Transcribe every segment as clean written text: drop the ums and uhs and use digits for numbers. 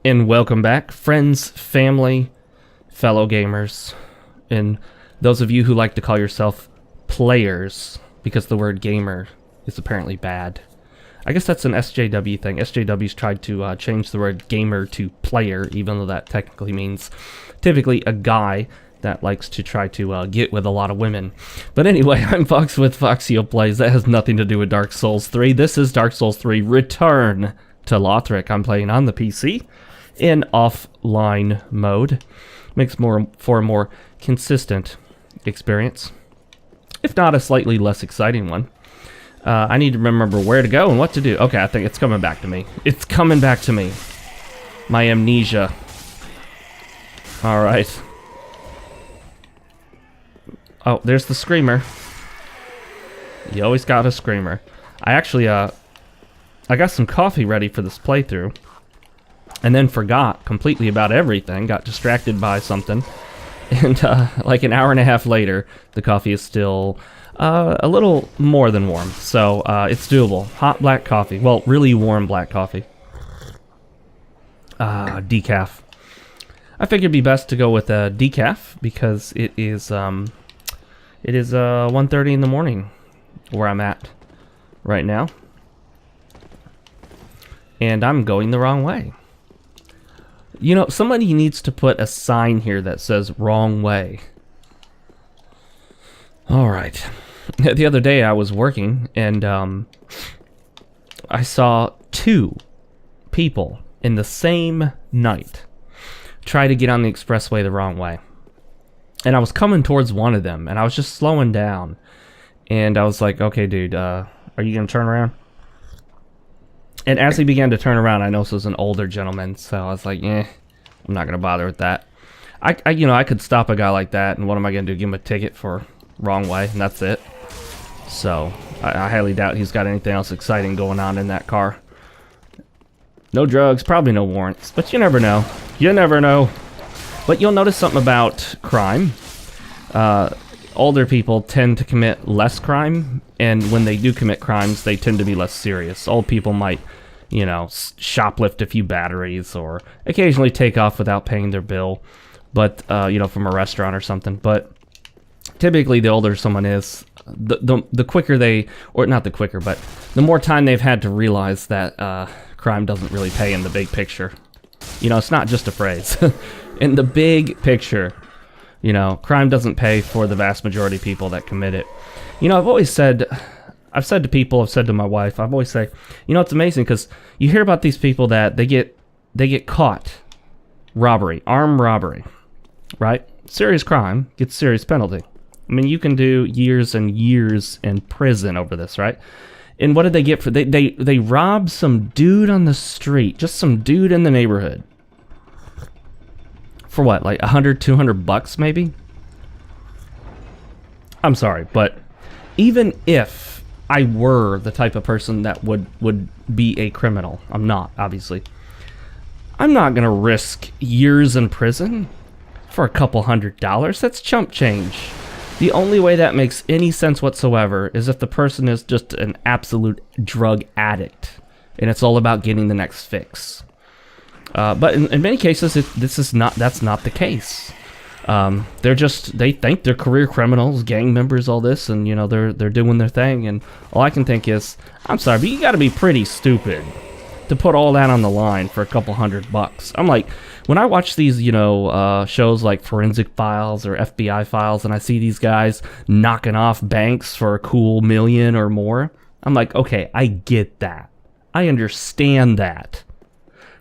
and welcome back, friends, family, fellow gamers, and those of you who like to call yourself players, because the word gamer is apparently bad. I guess that's an SJW thing. SJW's tried to change the word gamer to player, even though that technically means typically a guy that likes to try to get with a lot of women. But anyway, I'm Fox with Foxeo Plays. That has nothing to do with Dark Souls 3. This is Dark Souls 3 Return to Lothric. I'm playing on the PC in offline mode. Makes for a more consistent experience, if not a slightly less exciting one. I need to remember where to go and what to do. Okay, I think it's coming back to me. It's coming back to me. My amnesia. Alright. Oh, there's the screamer. You always got a screamer. I actually, I got some coffee ready for this playthrough, and then forgot completely about everything, got distracted by something, and like an hour and a half later, the coffee is still a little more than warm, so it's doable. Hot black coffee, well, really warm black coffee. Decaf. I figured it'd be best to go with decaf, because it is 1:30 in the morning where I'm at right now, and I'm going the wrong way. You know, somebody needs to put a sign here that says wrong way. Alright. The other day I was working, and I saw two people in the same night try to get on the expressway the wrong way. And I was coming towards one of them, and I was just slowing down. And I was like, okay, dude, are you going to turn around? And as he began to turn around, I noticed it was an older gentleman, so I was like, I'm not going to bother with that. I could stop a guy like that, and what am I going to do? Give him a ticket for wrong way, and that's it. So, I highly doubt he's got anything else exciting going on in that car. No drugs, probably no warrants, but you never know. You never know. But you'll notice something about crime. Older people tend to commit less crime, and when they do commit crimes, they tend to be less serious. Old people might, you know, shoplift a few batteries, or occasionally take off without paying their bill, but, you know, from a restaurant or something. But typically, the older someone is, the quicker they, or not the quicker, but the more time they've had to realize that crime doesn't really pay in the big picture. You know, it's not just a phrase. In the big picture, you know, crime doesn't pay for the vast majority of people that commit it. You know, I've said to people, I've said to my wife, I've always say, you know, it's amazing because you hear about these people that they get caught, robbery, armed robbery, right? Serious crime, gets serious penalty. I mean, you can do years and years in prison over this, right? And what did they get for? They robbed some dude on the street, just some dude in the neighborhood. For what, like $100, $200 maybe? I'm sorry, but even if I were the type of person that would be a criminal, I'm not, obviously. I'm not gonna risk years in prison for a couple $100. That's chump change. The only way that makes any sense whatsoever is if the person is just an absolute drug addict, and it's all about getting the next fix. But in many cases, that's not the case. They think they're career criminals, gang members, all this, and you know they're doing their thing. And all I can think is, I'm sorry, but you got to be pretty stupid to put all that on the line for a couple $100. I'm like, when I watch these, you know, shows like Forensic Files or FBI Files, and I see these guys knocking off banks for a cool $1 million or more, I'm like, okay, I get that, I understand that.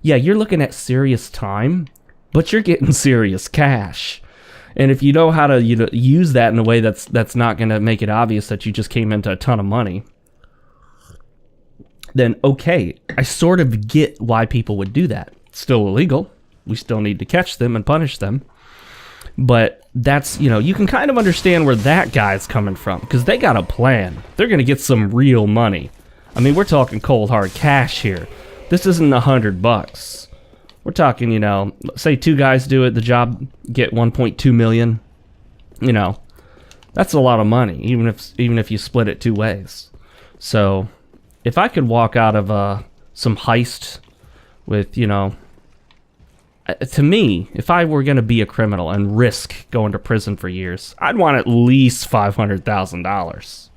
Yeah, you're looking at serious time, but you're getting serious cash. And if you know how to use that in a way that's not going to make it obvious that you just came into a ton of money, then okay, I sort of get why people would do that. It's still illegal. We still need to catch them and punish them. But that's, you know, you can kind of understand where that guy's coming from, because they got a plan. They're going to get some real money. I mean, we're talking cold hard cash here. This isn't $100. We're talking, you know, say two guys do it, the job get 1.2 million. You know, that's a lot of money, even if you split it two ways. So, if I could walk out of some heist with, you know, To me, if I were going to be a criminal and risk going to prison for years, I'd want at least $500,000.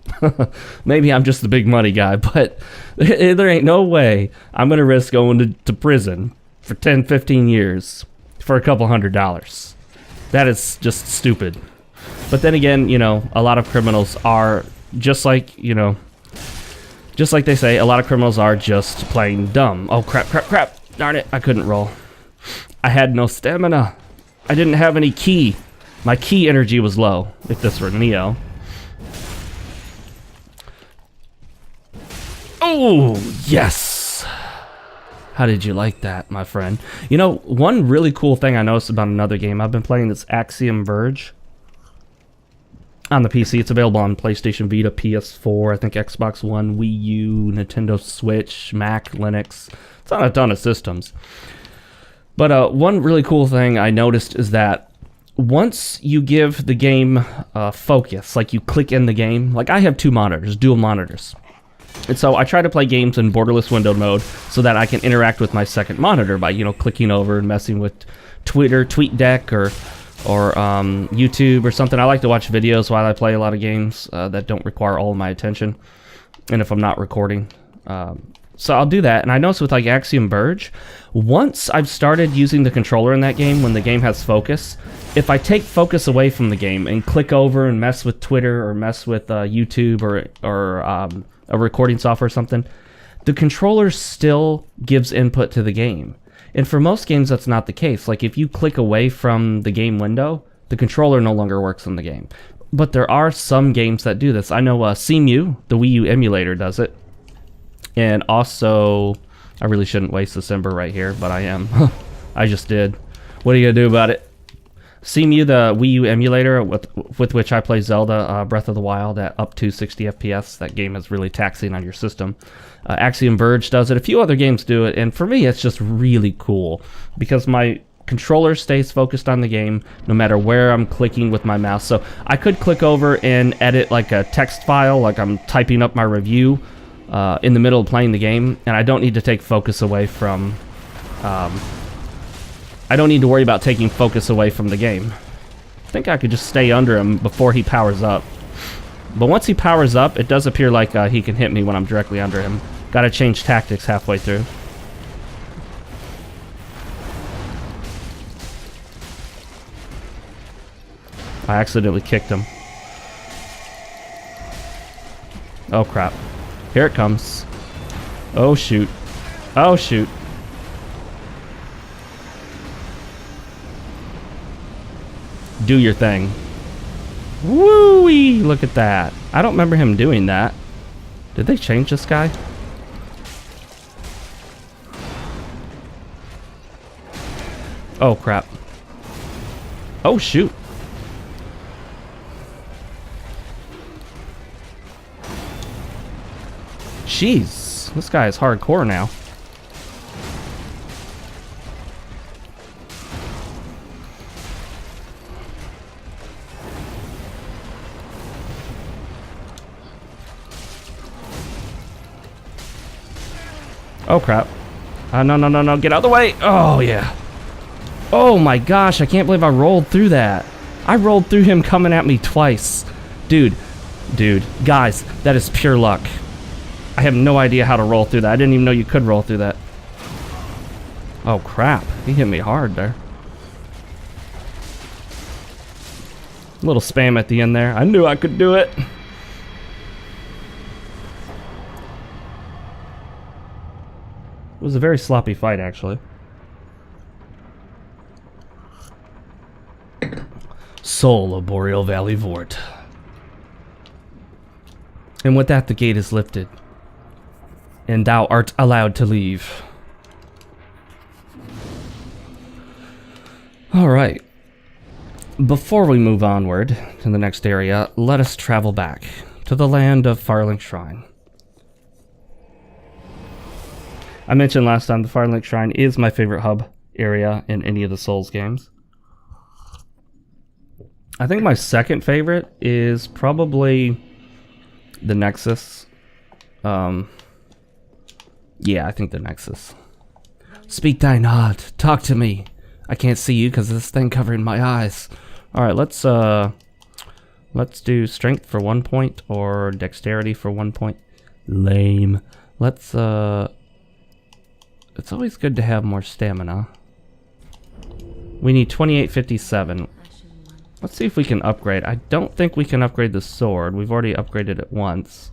Maybe I'm just the big money guy, but there ain't no way I'm going to risk going to prison for 10, 15 years for a couple $100. That is just stupid. But then again, you know, a lot of criminals are just like, you know, just like they say, a lot of criminals are just plain dumb. Oh, crap, crap, crap. Darn it, I couldn't roll. I had no stamina. I didn't have any ki. My ki energy was low, if this were Neo. Oh, yes! How did you like that, my friend? You know, one really cool thing I noticed about another game, I've been playing this Axiom Verge on the PC. It's available on PlayStation Vita, PS4, I think Xbox One, Wii U, Nintendo Switch, Mac, Linux. It's on a ton of systems. But one really cool thing I noticed is that once you give the game focus, like you click in the game, like I have two monitors, dual monitors. And so I try to play games in borderless windowed mode so that I can interact with my second monitor by, you know, clicking over and messing with Twitter, TweetDeck, or YouTube or something. I like to watch videos while I play a lot of games that don't require all of my attention, and if I'm not recording. So I'll do that, and I noticed with like Axiom Verge, once I've started using the controller in that game, when the game has focus, if I take focus away from the game and click over and mess with Twitter or mess with YouTube or a recording software or something, the controller still gives input to the game. And for most games, that's not the case. Like if you click away from the game window, the controller no longer works in the game. But there are some games that do this. I know CMU, the Wii U emulator, does it. And also, I really shouldn't waste this ember right here, but I am. I just did. What are you going to do about it? CMU, the Wii U emulator with which I play Zelda Breath of the Wild at up to 60 FPS. That game is really taxing on your system. Axiom Verge does it. A few other games do it. And for me, it's just really cool because my controller stays focused on the game no matter where I'm clicking with my mouse. So I could click over and edit like a text file, like I'm typing up my review in the middle of playing the game, and I don't need to take focus away from I don't need to worry about taking focus away from the game. I think I could just stay under him before he powers up. But once he powers up, it does appear like he can hit me when I'm directly under him. Gotta change tactics halfway through. I accidentally kicked him. Oh crap. Here it comes. Oh shoot. Oh shoot. Do your thing. Woo-wee! Look at that. I don't remember him doing that. Did they change this guy? Oh crap. Oh shoot. Jeez, this guy is hardcore now. Oh crap. No, no, no, no, get out of the way. Oh yeah. Oh my gosh, I can't believe I rolled through that. I rolled through him coming at me twice. Dude, guys, that is pure luck. I have no idea how to roll through that. I didn't even know you could roll through that. Oh crap, he hit me hard there. A little spam at the end there. I knew I could do it. It was a very sloppy fight, actually. Soul of Boreal Valley Vort. And with that, the gate is lifted, and thou art allowed to leave. Alright. Before we move onward to the next area, let us travel back to the land of Firelink Shrine. I mentioned last time the Firelink Shrine is my favorite hub area in any of the Souls games. I think my second favorite is probably the Nexus. Yeah, I think the Nexus. Speak thine heart, talk to me. I can't see you because of this thing covering my eyes. All right, let's do strength for 1 point or dexterity for 1 point. Lame. Let's it's always good to have more stamina. We need 2857. Let's see if we can upgrade. I don't think we can upgrade the sword. We've already upgraded it once.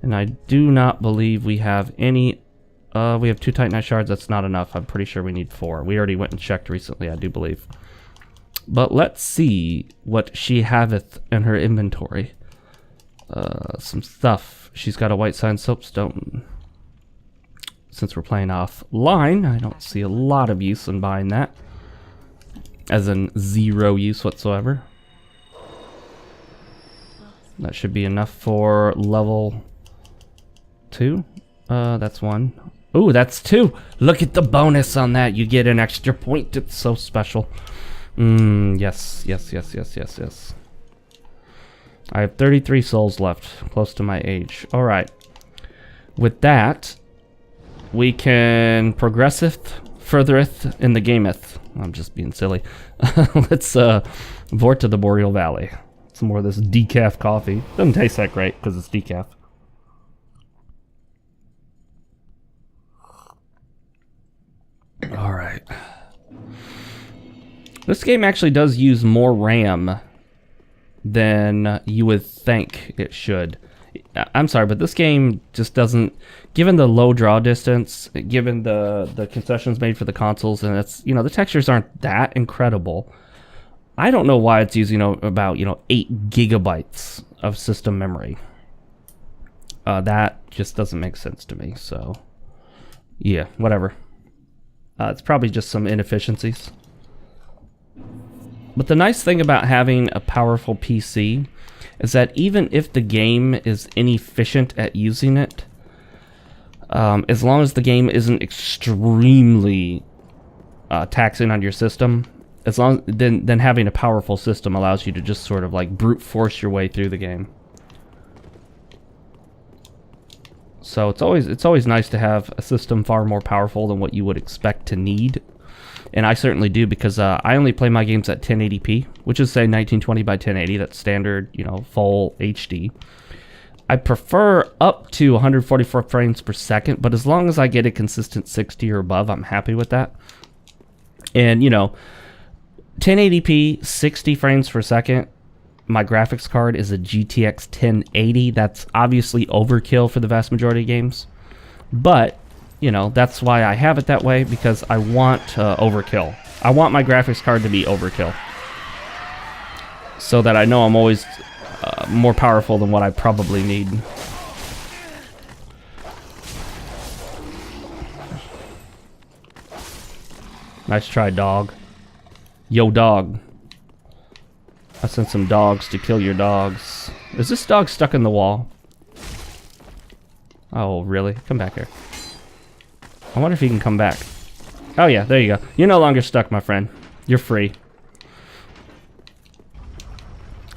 And I do not believe we have any... we have 2 Titanite shards. That's not enough. I'm pretty sure we need 4. We already went and checked recently, I do believe. But let's see what she haveth in her inventory. Some stuff. She's got a white sand soapstone. Since we're playing offline, I don't see a lot of use in buying that. As in 0 use whatsoever. That should be enough for level 2. That's 1. Ooh, that's 2. Look at the bonus on that. You get an extra point. It's so special. Yes. I have 33 souls left, close to my age. All right. With that, we can progresseth, furthereth in the gameth. I'm just being silly. Let's vort to the Boreal Valley. Some more of this decaf coffee. Doesn't taste that great because it's decaf. All right. This game actually does use more RAM than you would think it should. I'm sorry, but this game just doesn't, given the low draw distance, given the concessions made for the consoles, and it's, you know, the textures aren't that incredible. I don't know why it's using about 8 gigabytes of system memory. That just doesn't make sense to me. So yeah, whatever. It's probably just some inefficiencies. But the nice thing about having a powerful PC is that even if the game is inefficient at using it, as long as the game isn't extremely taxing on your system, then having a powerful system allows you to just sort of like brute force your way through the game. So it's always nice to have a system far more powerful than what you would expect to need. And I certainly do, because I only play my games at 1080p, which is, say, 1920 by 1080. That's standard, full HD. I prefer up to 144 frames per second, but as long as I get a consistent 60 or above, I'm happy with that. And, 1080p, 60 frames per second, my graphics card is a GTX 1080. That's obviously overkill for the vast majority of games. But... that's why I have it that way, because I want overkill. I want my graphics card to be overkill. So that I know I'm always more powerful than what I probably need. Nice try, dog. Yo, dog. I sent some dogs to kill your dogs. Is this dog stuck in the wall? Oh, really? Come back here. I wonder if he can come back. Oh yeah, there you go. You're no longer stuck, my friend. You're free.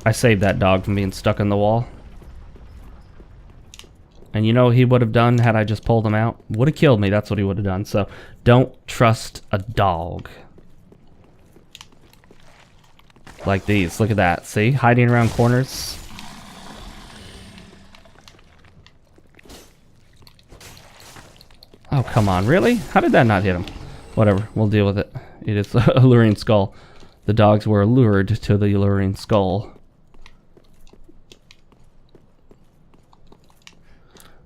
I saved that dog from being stuck in the wall. And you know what he would have done had I just pulled him out? Would have killed me, that's what he would have done. So, don't trust a dog. Like these, look at that. See? Hiding around corners. Oh, come on, really? How did that not hit him? Whatever, we'll deal with it. It is a alluring skull. The dogs were allured to the alluring skull.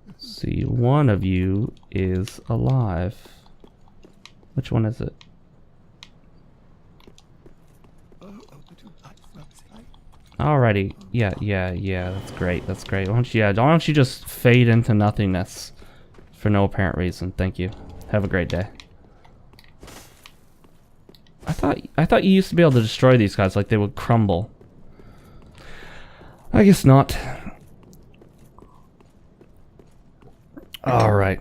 Let's see, one of you is alive. Which one is it? Alrighty, yeah, that's great, that's great. Why don't you just fade into nothingness? For no apparent reason. Thank you. Have a great day. I thought you used to be able to destroy these guys, like they would crumble. I guess not. Alright.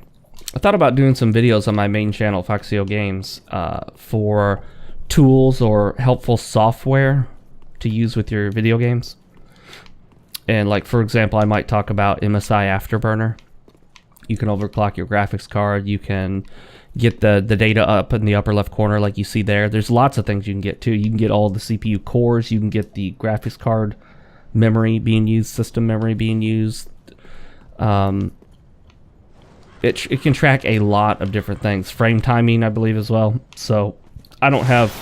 I thought about doing some videos on my main channel, FoxeoGames, for tools or helpful software to use with your video games. And like, for example, I might talk about MSI Afterburner. You can overclock your graphics card. You can, get the data up in the upper left corner like you see there. There's lots of things you can get too. You can get all the CPU cores. You can get the graphics card memory being used, system memory being used. It can track a lot of different things. Frame timing, I believe, as well. So I don't have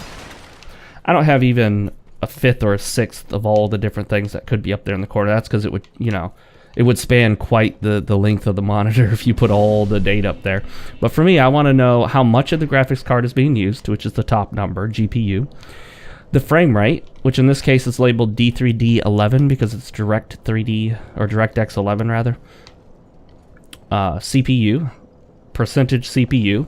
even a fifth or a sixth of all the different things that could be up there in the corner. That's because it would, you know, it would span quite the length of the monitor if you put all the data up there. But for me, I want to know how much of the graphics card is being used, which is the top number, GPU. The frame rate, which in this case is labeled D3D11 because it's Direct 3D, or DirectX 11 rather. CPU, percentage CPU,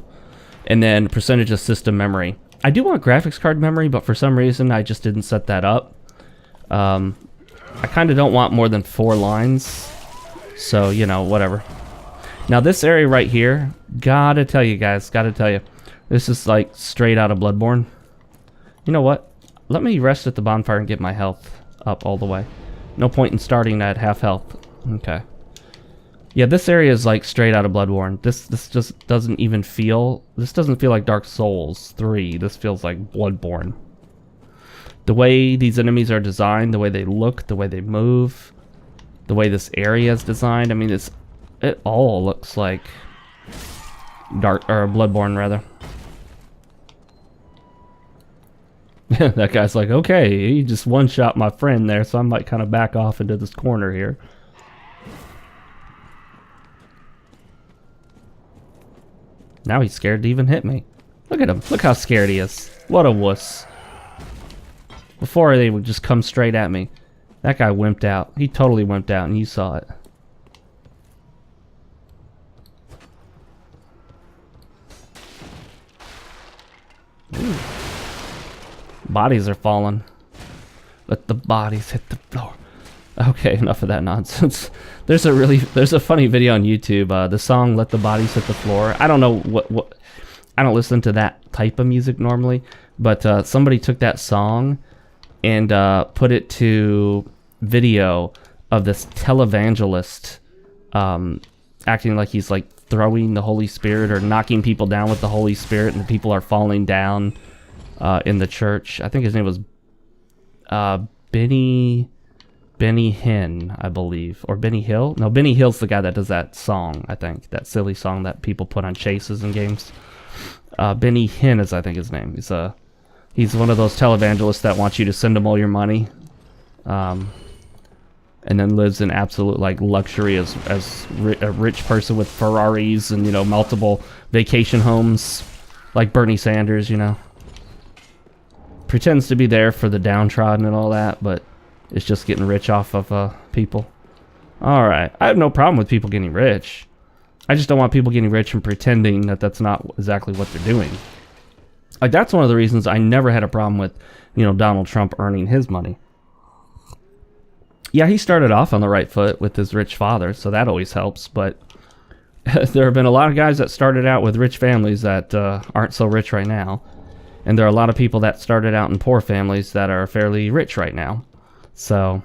and then percentage of system memory. I do want graphics card memory, but for some reason I just didn't set that up. I kind of don't want more than 4 lines, so you know, whatever. Now this area right here, gotta tell you guys, this is like straight out of Bloodborne. You know what? Let me rest at the bonfire and get my health up all the way. No point in starting at half health. Okay. Yeah, this area is like straight out of Bloodborne. This just doesn't even feel... This doesn't feel like Dark Souls 3. This feels like Bloodborne. The way these enemies are designed, the way they look, the way they move, the way this area is designed. I mean, it all looks like Bloodborne, rather. That guy's like, okay, he just one-shot my friend there, so I might kind of back off into this corner here. Now he's scared to even hit me. Look at him. Look how scared he is. What a wuss. Before they would just come straight at me. That guy wimped out. He totally wimped out, and you saw it. Ooh. Bodies are falling. Let the bodies hit the floor. Okay, enough of that nonsense. There's a funny video on YouTube. The song "Let the Bodies Hit the Floor." I don't know what. I don't listen to that type of music normally, but somebody took that song and put it to video of this televangelist acting like he's like throwing the Holy Spirit or knocking people down with the Holy Spirit, and the people are falling down in the church. I think his name was Benny Hinn, I believe. Or Benny Hill? No, Benny Hill's the guy that does that song, I think. That silly song that people put on chases in games. Benny Hinn is, I think, his name. He's one of those televangelists that wants you to send him all your money. And then lives in absolute, like, luxury as a rich person with Ferraris and, you know, multiple vacation homes. Like Bernie Sanders, you know. Pretends to be there for the downtrodden and all that, but it's just getting rich off of people. Alright, I have no problem with people getting rich. I just don't want people getting rich and pretending that that's not exactly what they're doing. Like, that's one of the reasons I never had a problem with, you know, Donald Trump earning his money. Yeah, he started off on the right foot with his rich father, so that always helps, but there have been a lot of guys that started out with rich families that aren't so rich right now. And there are a lot of people that started out in poor families that are fairly rich right now. So,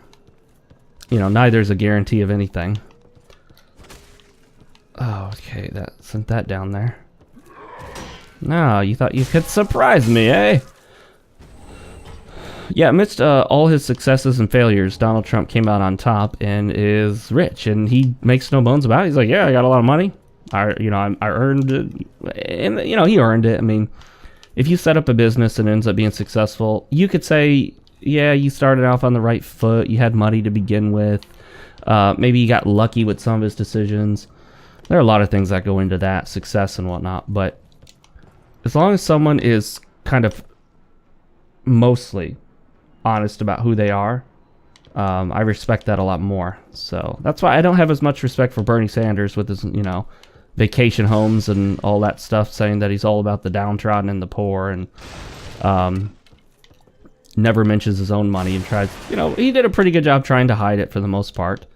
you know, neither's a guarantee of anything. Oh, okay, that sent that down there. No, you thought you could surprise me, eh? Yeah, amidst all his successes and failures, Donald Trump came out on top and is rich, and he makes no bones about it. He's like, yeah, I got a lot of money. I earned it, and you know, he earned it. I mean, if you set up a business and it ends up being successful, you could say, yeah, you started off on the right foot. You had money to begin with. Maybe you got lucky with some of his decisions. There are a lot of things that go into that, success and whatnot. But as long as someone is kind of mostly honest about who they are, I respect that a lot more. So that's why I don't have as much respect for Bernie Sanders with his, you know, vacation homes and all that stuff, saying that he's all about the downtrodden and the poor, and never mentions his own money and tries, you know, he did a pretty good job trying to hide it for the most part.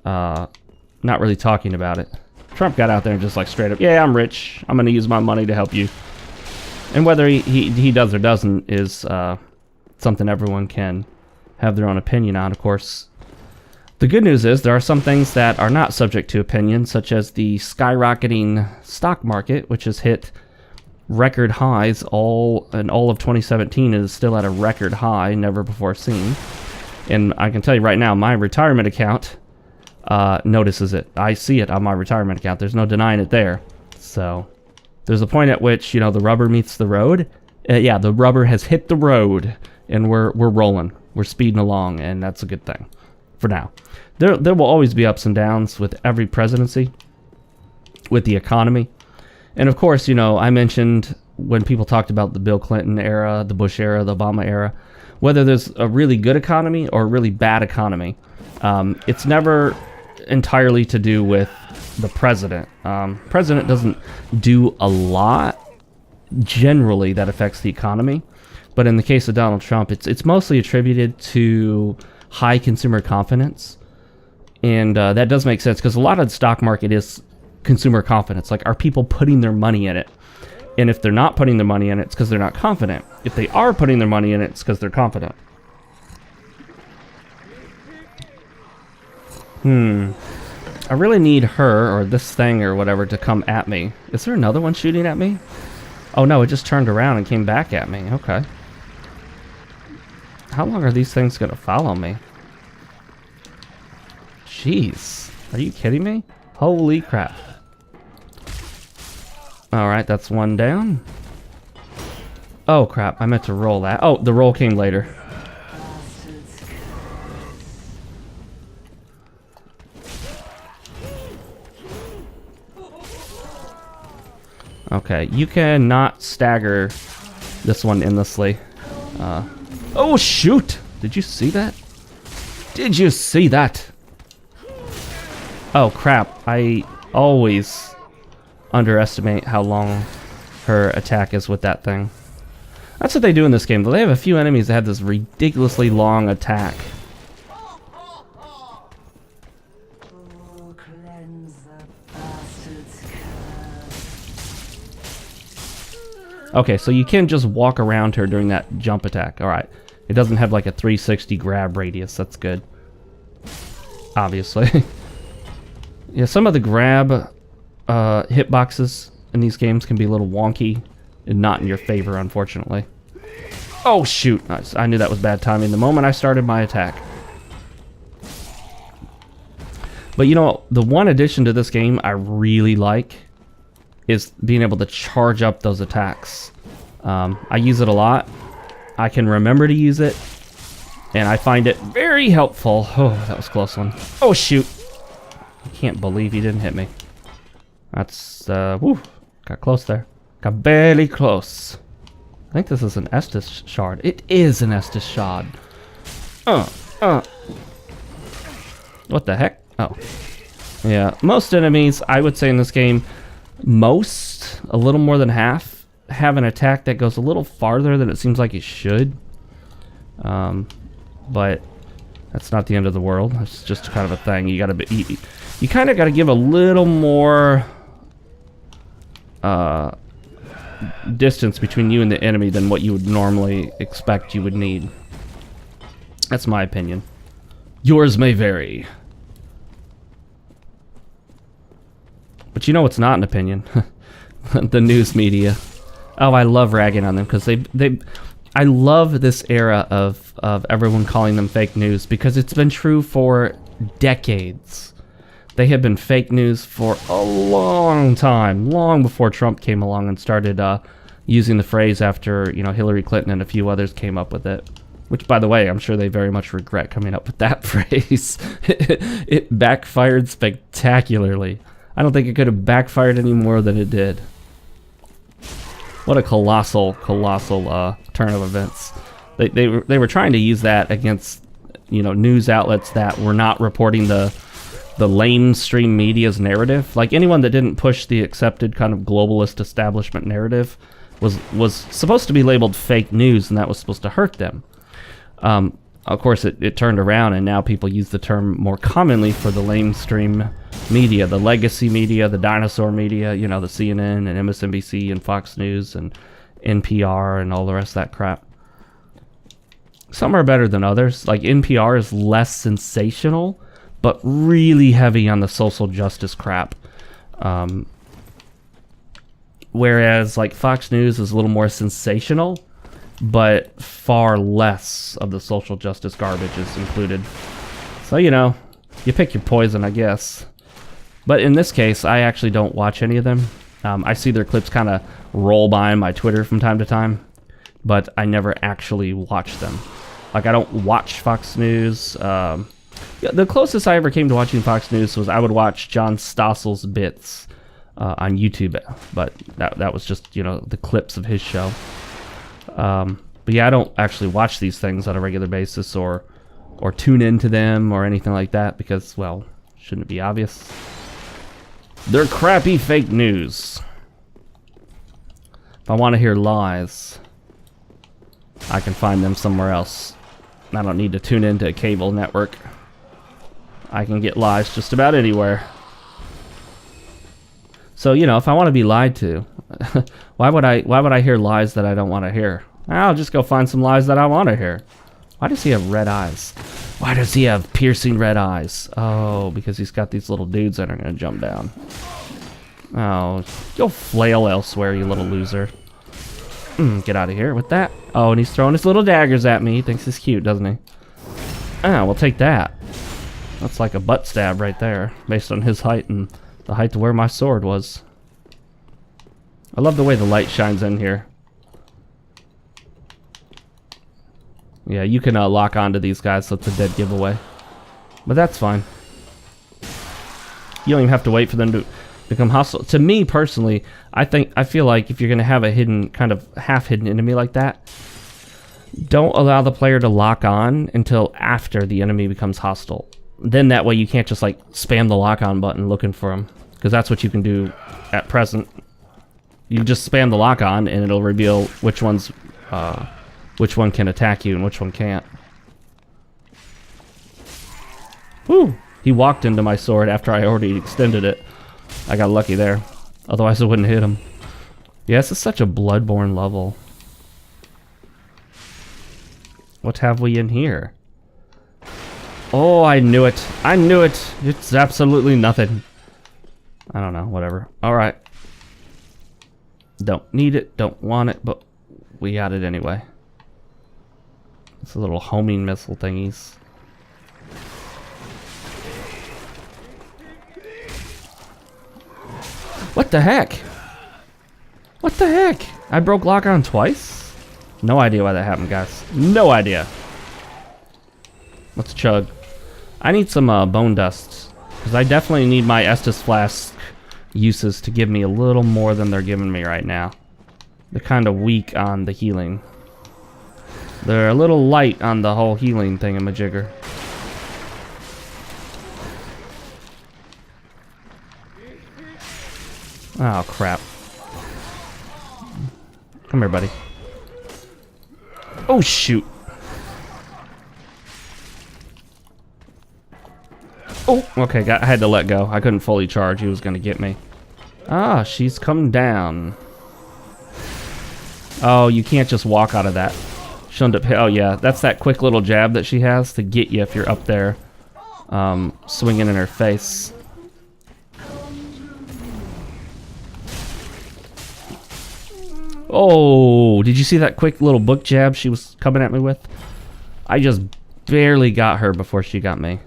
Not really talking about it. Trump got out there and just like straight up, yeah, I'm rich. I'm going to use my money to help you. And whether he does or doesn't is something everyone can have their own opinion on, of course. The good news is there are some things that are not subject to opinion, such as the skyrocketing stock market, which has hit record highs all of 2017 is still at a record high, never before seen. And I can tell you right now, my retirement account notices it. I see it on my retirement account. There's no denying it there. So there's a point at which, you know, the rubber meets the road. Yeah, the rubber has hit the road, and we're rolling. We're speeding along, and that's a good thing for now. There will always be ups and downs with every presidency, with the economy. And of course, you know, I mentioned when people talked about the Bill Clinton era, the Bush era, the Obama era, whether there's a really good economy or a really bad economy, it's never entirely to do with the president. President doesn't do a lot generally that affects the economy, but in the case of Donald Trump, it's mostly attributed to high consumer confidence, and that does make sense because a lot of the stock market is consumer confidence. Like, are people putting their money in it? And if they're not putting their money in it, it's because they're not confident. If they are putting their money in it, it's because they're confident. I really need her, or this thing, or whatever, to come at me. Is there another one shooting at me? Oh no, it just turned around and came back at me. Okay. How long are these things gonna follow me? Jeez. Are you kidding me? Holy crap. Alright, that's one down. Oh crap, I meant to roll that. Oh, the roll came later. Okay, you cannot stagger this one endlessly. Oh shoot! Did you see that? Did you see that? Oh crap, I always underestimate how long her attack is with that thing. That's what they do in this game, though. They have a few enemies that have this ridiculously long attack. Okay, so you can just walk around her during that jump attack. Alright. It doesn't have like a 360 grab radius. That's good. Obviously. Yeah, some of the grab hitboxes in these games can be a little wonky and not in your favor, unfortunately. Oh, shoot. I knew that was bad timing the moment I started my attack. But you know, the one addition to this game I really like is being able to charge up those attacks. I use it a lot. I can remember to use it, and I find it very helpful. Oh, that was a close one. Oh, shoot. I can't believe he didn't hit me. That's, woo, got close there. Got barely close. I think this is an Estus shard. It is an Estus shard. What the heck? Oh. Yeah, most enemies, I would say in this game, a little more than half, have an attack that goes a little farther than it seems like it should. But that's not the end of the world. It's just kind of a thing. You gotta be, you kind of gotta give a little more distance between you and the enemy than what you would normally expect you would need. That's my opinion. Yours may vary. But you know what's not an opinion? The news media. Oh, I love ragging on them because I love this era of everyone calling them fake news because it's been true for decades. They have been fake news for a long time, long before Trump came along and started using the phrase after, you know, Hillary Clinton and a few others came up with it. Which, by the way, I'm sure they very much regret coming up with that phrase. It backfired spectacularly. I don't think it could have backfired any more than it did. What a colossal turn of events. They were trying to use that against, you know, news outlets that were not reporting the lamestream media's narrative. Like, anyone that didn't push the accepted kind of globalist establishment narrative was supposed to be labeled fake news, and that was supposed to hurt them. Of course, it turned around, and now people use the term more commonly for the lamestream media, the legacy media, the dinosaur media, you know, the CNN and MSNBC and Fox News and NPR and all the rest of that crap. Some are better than others. Like, NPR is less sensational, but really heavy on the social justice crap. Whereas like Fox News is a little more sensational, but far less of the social justice garbage is included. So, you know, you pick your poison, I guess. But in this case, I actually don't watch any of them. I see their clips kind of roll by on my Twitter from time to time, but I never actually watch them. Like, I don't watch Fox News. Yeah, the closest I ever came to watching Fox News was I would watch John Stossel's bits on YouTube, but that was just, you know, the clips of his show. But yeah, I don't actually watch these things on a regular basis or tune into them or anything like that because, well, shouldn't it be obvious? They're crappy fake news. If I want to hear lies, I can find them somewhere else. I don't need to tune into a cable network. I can get lies just about anywhere. So, you know, if I want to be lied to, why would I hear lies that I don't want to hear? I'll just go find some lies that I want to hear. Why does he have red eyes? Why does he have piercing red eyes? Oh, because he's got these little dudes that are going to jump down. Oh, go flail elsewhere, you little loser. Get out of here with that. Oh, and he's throwing his little daggers at me. He thinks he's cute, doesn't he? Ah, we'll take that. That's like a butt stab right there, based on his height and the height to where my sword was. I love the way the light shines in here. Yeah, you can lock onto these guys, so it's a dead giveaway. But that's fine. You don't even have to wait for them to become hostile. To me, personally, I feel like if you're going to have a hidden, kind of half-hidden enemy like that, don't allow the player to lock on until after the enemy becomes hostile. Then that way you can't just like spam the lock-on button looking for them, because that's what you can do at present. You just spam the lock-on and it'll reveal which one can attack you and which one can't. Whew! He walked into my sword after I already extended it. I got lucky there. Otherwise I wouldn't hit him. Yeah, this is such a Bloodborne level. What have we in here? Oh, I knew it. I knew it. It's absolutely nothing. I don't know, whatever. Alright. Don't need it, don't want it, but we got it anyway. It's a little homing missile thingies. What the heck? What the heck? I broke lock-on twice? No idea why that happened, guys. No idea. Let's chug. I need some bone dust, because I definitely need my Estus Flask uses to give me a little more than they're giving me right now. They're kind of weak on the healing. They're a little light on the whole healing thingamajigger. Oh, crap. Come here, buddy. Oh, shoot. Oh, okay, I had to let go. I couldn't fully charge. He was going to get me. Ah, she's come down. Oh, you can't just walk out of that. She'll end up... Oh, yeah, that's that quick little jab that she has to get you if you're up there swinging in her face. Oh, did you see that quick little book jab she was coming at me with? I just barely got her before she got me.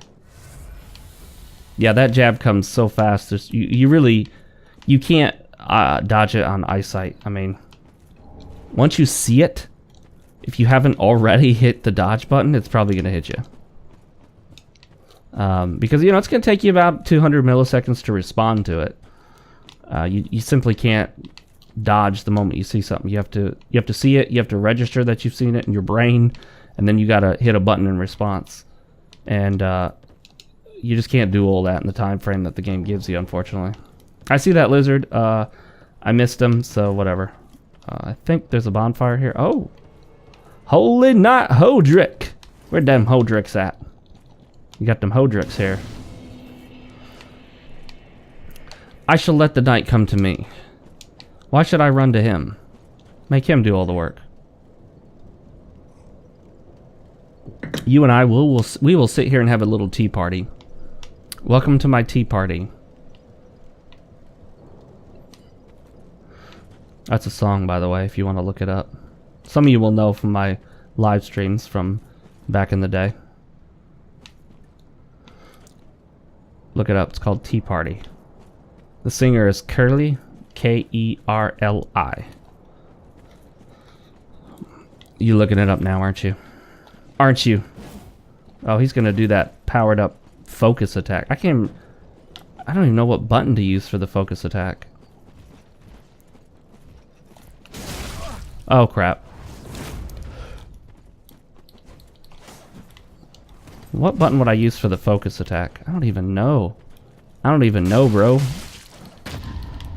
Yeah, that jab comes so fast. You can't dodge it on eyesight. I mean, once you see it, if you haven't already hit the dodge button, it's probably going to hit you. Because, you know, it's going to take you about 200 milliseconds to respond to it. You simply can't dodge the moment you see something. You have to see it, you have to register that you've seen it in your brain, and then you got to hit a button in response. And you just can't do all that in the time frame that the game gives you, unfortunately. I see that lizard. I missed him, so whatever. I think there's a bonfire here. Oh! Holy night, Hodrick! Where'd them Hodricks at? You got them Hodricks here. I shall let the night come to me. Why should I run to him? Make him do all the work. You and I we will sit here and have a little tea party. Welcome to my tea party. That's a song, by the way, if you want to look it up. Some of you will know from my live streams from back in the day. Look it up. It's called Tea Party. The singer is Kerli, K-E-R-L-I. You looking it up now, aren't you? Aren't you? Oh, he's gonna do that powered up focus attack. I don't even know what button to use for the focus attack. Oh crap. What button would I use for the focus attack? I don't even know. I don't even know, bro.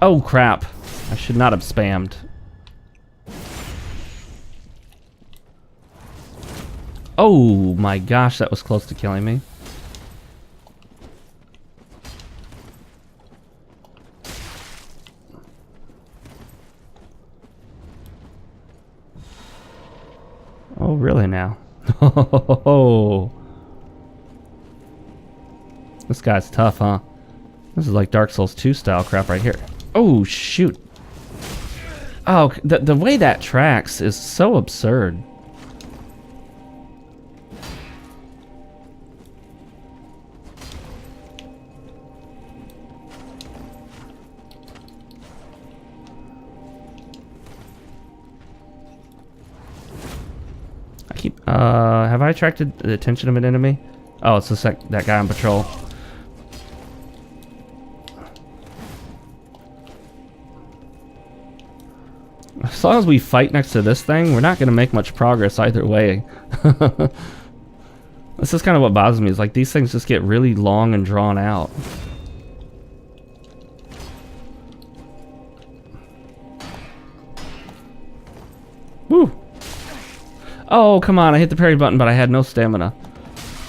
Oh crap. I should not have spammed. Oh my gosh, that was close to killing me. Oh, really now? Oh. This guy's tough, huh? This is like Dark Souls 2 style crap right here. Oh, shoot. Oh, the way that tracks is so absurd. Have I attracted the attention of an enemy? Oh, it's just that guy on patrol. As long as we fight next to this thing, we're not going to make much progress either way. This is kind of what bothers me, is like these things just get really long and drawn out. Woo! Oh, come on, I hit the parry button, but I had no stamina.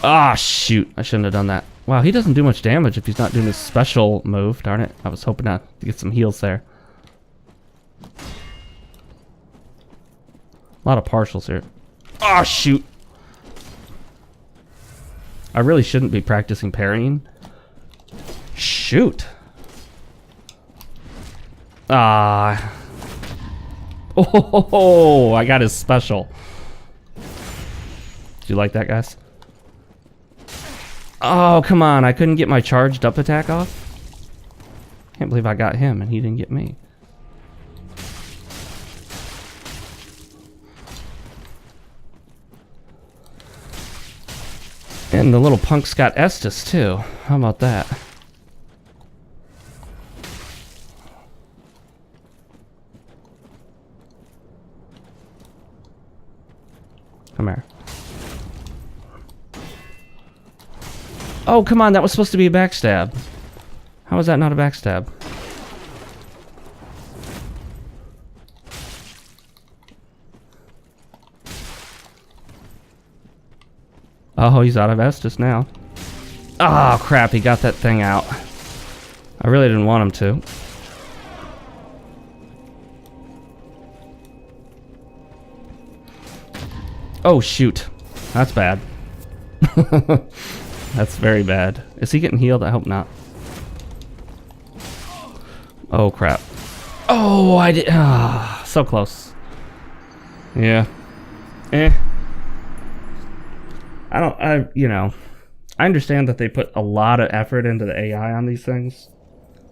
Ah, shoot, I shouldn't have done that. Wow, he doesn't do much damage if he's not doing his special move. Darn it, I was hoping to get some heals there. A lot of partials here. Ah, shoot. I really shouldn't be practicing parrying. Shoot. Ah. Oh, I got his special. Do you like that, guys? Oh, come on. I couldn't get my charged up attack off. Can't believe I got him and he didn't get me. And the little punk's got Estus, too. How about that? Come here. Oh, come on, that was supposed to be a backstab. How is that not a backstab? Oh, he's out of Estus now. Oh, crap, he got that thing out. I really didn't want him to. Oh, shoot. That's bad. That's very bad. Is he getting healed? I hope not. Oh, crap. Oh, I did. Ah, so close. Yeah. You know, I understand that they put a lot of effort into the AI on these things,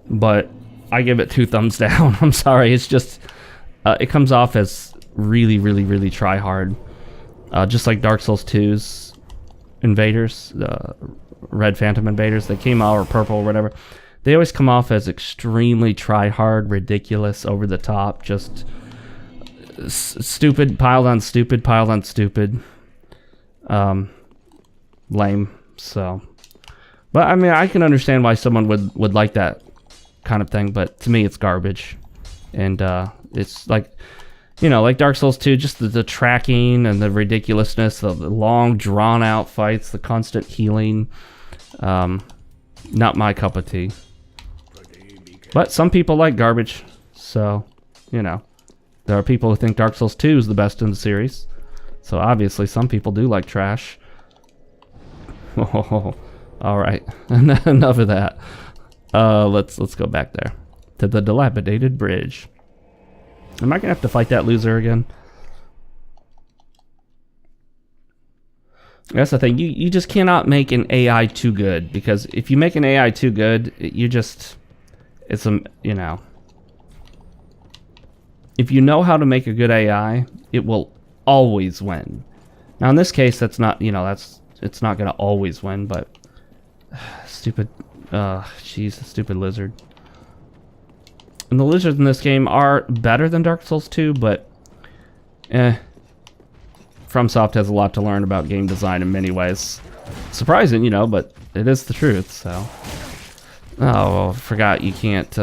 but I give it 2 thumbs down. I'm sorry. It's just, it comes off as really, really, really try hard. Just like Dark Souls 2's invaders, the Red Phantom invaders, they came out, or purple or whatever. They always come off as extremely try hard, ridiculous, over the top, just stupid, piled on stupid, piled on stupid. Lame. So, but I mean, I can understand why someone would like that kind of thing, but to me it's garbage. And it's like, you know, like Dark Souls 2, just the tracking and the ridiculousness, the long drawn out fights, the constant healing. Not my cup of tea. But some people like garbage, so, you know, there are people who think Dark Souls 2 is the best in the series. So obviously some people do like trash. Oh, all right, enough of that. Let's go back there to the dilapidated bridge. Am I gonna have to fight that loser again? That's the thing. You just cannot make an AI too good, because if you make an AI too good, you just... It's a... You know... If you know how to make a good AI, it will always win. Now in this case, that's not... You know, that's... It's not gonna always win, but... Stupid... Jeez, stupid lizard. And the lizards in this game are better than Dark Souls 2, but... FromSoft has a lot to learn about game design in many ways. Surprising, you know, but it is the truth, so... Oh, forgot you can't,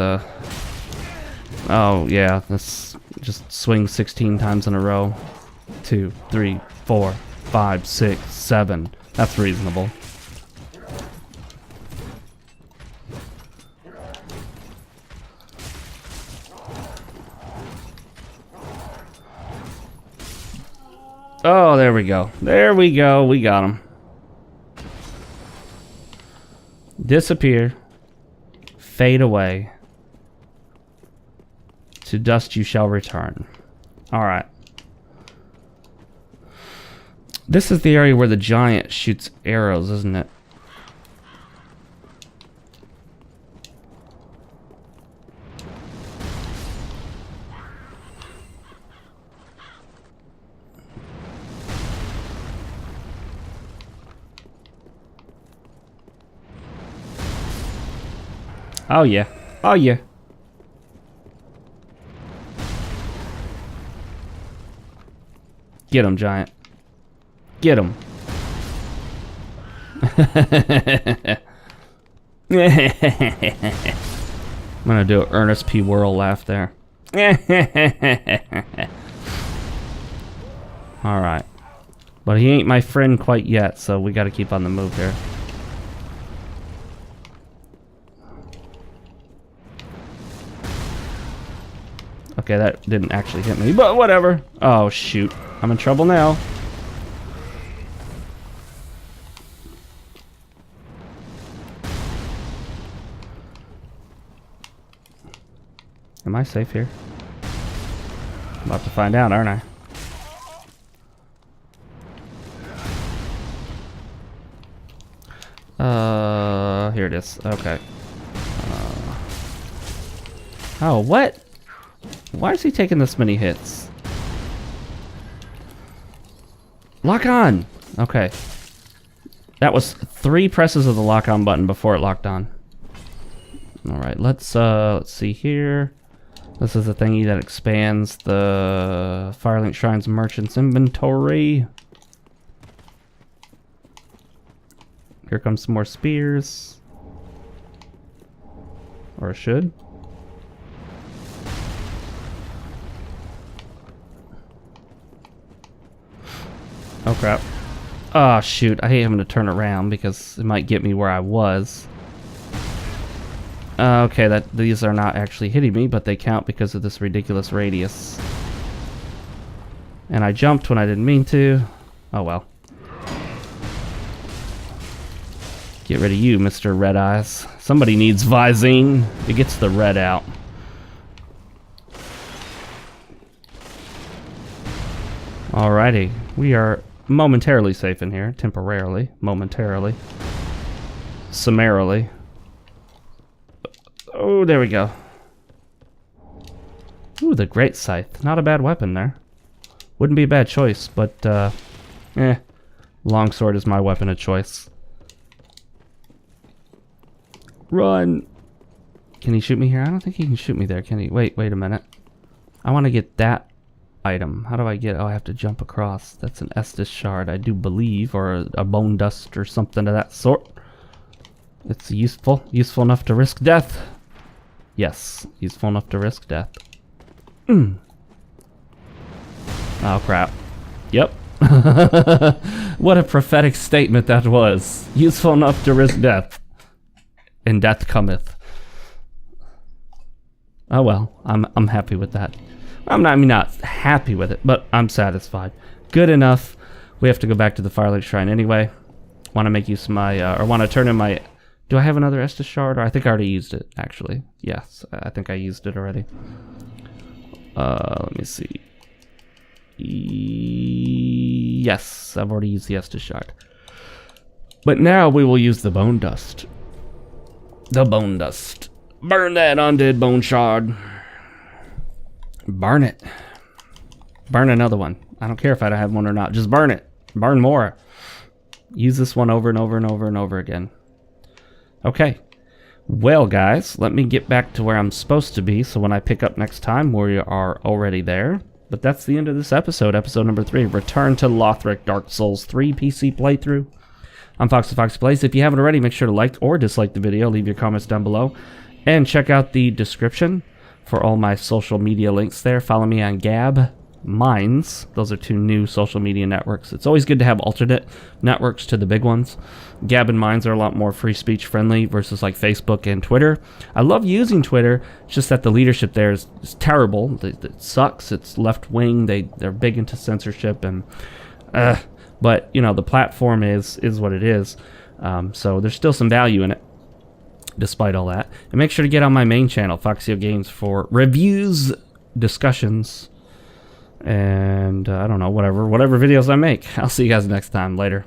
Oh, yeah, let's just swing 16 times in a row. 2, 3, 4, 5, 6, 7. That's reasonable. Oh, there we go. There we go. We got him. Disappear. Fade away. To dust you shall return. Alright. This is the area where the giant shoots arrows, isn't it? Oh yeah. Oh yeah. Get him, giant. Get him. I'm gonna do an Ernest P. Worrell laugh there. Alright. But he ain't my friend quite yet, so we gotta keep on the move here. Okay, that didn't actually hit me, but whatever. Oh, shoot. I'm in trouble now. Am I safe here? I'm about to find out, aren't I? Here it is. Okay. Oh, what? Why is he taking this many hits? Lock on! Okay. That was 3 presses of the lock on button before it locked on. Alright, let's see here. This is the thingy that expands the Firelink Shrine's merchant's inventory. Here comes some more spears. Or it should. Oh crap. Oh shoot, I hate having to turn around because it might get me where I was. Okay, these are not actually hitting me, but they count because of this ridiculous radius. And I jumped when I didn't mean to. Oh well. Get rid of you, Mr. Red Eyes. Somebody needs Visine. It gets the red out. Alrighty, we are momentarily safe in here. Temporarily. Momentarily. Summarily. Oh, there we go. Ooh, the Great Scythe. Not a bad weapon there. Wouldn't be a bad choice, but, Longsword is my weapon of choice. Run! Can he shoot me here? I don't think he can shoot me there, can he? Wait a minute. I want to get that item. How do I get... Oh, I have to jump across. That's an Estus shard, I do believe, or a bone dust or something of that sort. It's useful. Useful enough to risk death. Yes, useful enough to risk death. Oh, crap. Yep. What a prophetic statement that was. Useful enough to risk death. And death cometh. Oh well, I'm happy with that. I mean, not happy with it, but I'm satisfied. Good enough. We have to go back to the Firelink Shrine anyway. Want to make use of my, or want to turn in my... Do I have another Estus shard? Or I think I already used it, actually. Yes, I think I used it already. Let me see. Yes, I've already used the Estus shard. But now we will use the bone dust. The bone dust. Burn that undead bone shard. Burn it. Burn another one. I don't care if I don't have one or not. Just burn it. Burn more. Use this one over and over and over and over again. Okay. Well, guys, let me get back to where I'm supposed to be, so when I pick up next time, we are already there. But that's the end of this episode, episode number 3. Return to Lothric, Dark Souls 3 PC playthrough. I'm Fox the Fox Plays. If you haven't already, make sure to like or dislike the video. Leave your comments down below. And check out the description for all my social media links there. Follow me on Gab, Minds. Those are 2 new social media networks. It's always good to have alternate networks to the big ones. Gab and Minds are a lot more free speech friendly versus like Facebook and Twitter. I love using Twitter. It's just that the leadership there is terrible. It sucks. It's left wing. They're big into censorship and but you know, the platform is what it is. So there's still some value in it despite all that. And make sure to get on my main channel, FoxeoGames, for reviews, discussions, and I don't know, whatever videos I make. I'll see you guys next time. Later.